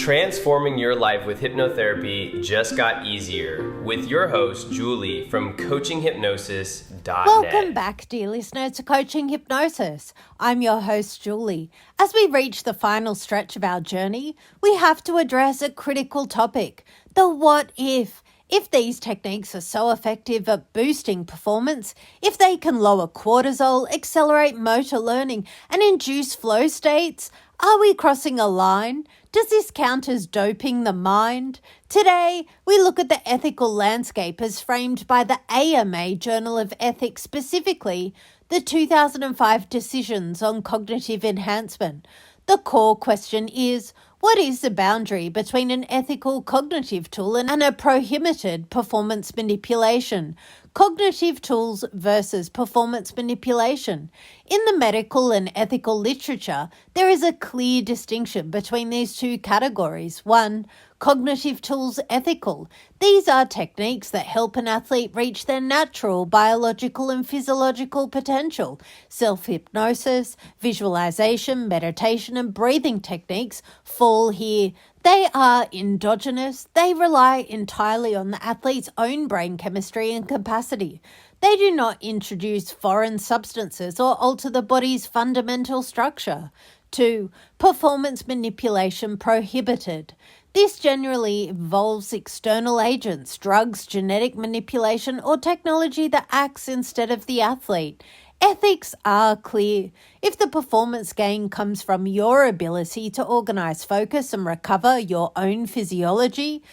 Transforming your life with hypnotherapy just got easier with your host, Julie from CoachingHypnosis.net. Welcome back, dear listener, to Coaching Hypnosis. I'm your host, Julie. As we reach the final stretch of our journey, we have to address a critical topic, the what if. If these techniques are so effective at boosting performance, if they can lower cortisol, accelerate motor learning, and induce flow states, are we crossing a line? Does this count as doping the mind? Today, we look at the ethical landscape as framed by the AMA Journal of Ethics, specifically the 2005 decisions on cognitive enhancement. The core question is, what is the boundary between an ethical cognitive tool and a prohibited performance manipulation? Cognitive tools versus performance manipulation. In the medical and ethical literature, there is a clear distinction between these two categories. One, cognitive tools ethical. These are techniques that help an athlete reach their natural biological and physiological potential. Self-hypnosis, visualization, meditation, and breathing techniques fall here. They are endogenous. They rely entirely on the athlete's own brain chemistry and capacity. They do not introduce foreign substances or alter the body's fundamental structure. 2. Performance manipulation prohibited. This generally involves external agents, drugs, genetic manipulation, or technology that acts instead of the athlete. Ethics are clear. If the performance gain comes from your ability to organize focus and recover your own physiology,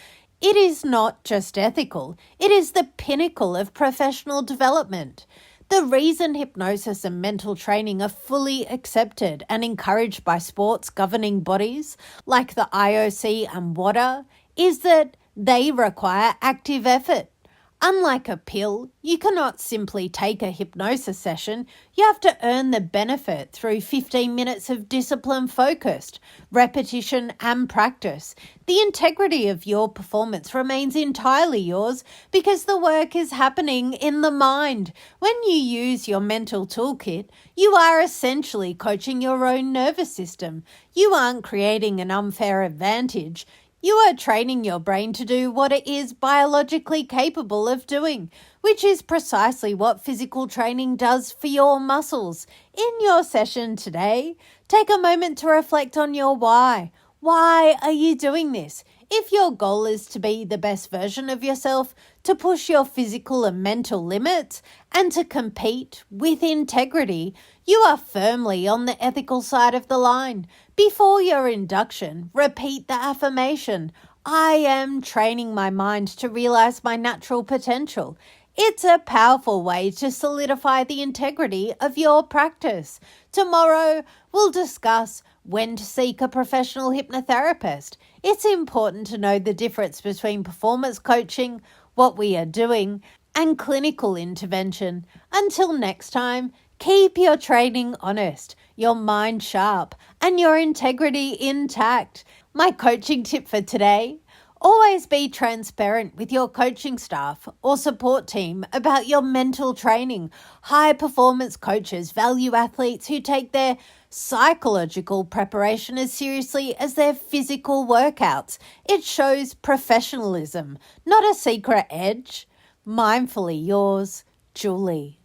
it is not just ethical, it is the pinnacle of professional development. The reason hypnosis and mental training are fully accepted and encouraged by sports governing bodies like the IOC and WADA is that they require active effort. Unlike a pill, you cannot simply take a hypnosis session. You have to earn the benefit through 15 minutes of discipline focused, repetition and practice. The integrity of your performance remains entirely yours because the work is happening in the mind. When you use your mental toolkit, you are essentially coaching your own nervous system. You aren't creating an unfair advantage. You are training your brain to do what it is biologically capable of doing, which is precisely what physical training does for your muscles. In your session today, take a moment to reflect on your why. Why are you doing this? If your goal is to be the best version of yourself, to push your physical and mental limits, and to compete with integrity, you are firmly on the ethical side of the line. Before your induction, repeat the affirmation, I am training my mind to realize my natural potential. It's a powerful way to solidify the integrity of your practice. Tomorrow, we'll discuss when to seek a professional hypnotherapist. It's important to know the difference between performance coaching, what we are doing, and clinical intervention. Until next time, keep your training honest, your mind sharp, and your integrity intact. My coaching tip for today: always be transparent with your coaching staff or support team about your mental training. High-performance coaches value athletes who take their psychological preparation as seriously as their physical workouts. It shows professionalism, not a secret edge. Mindfully yours, Julie.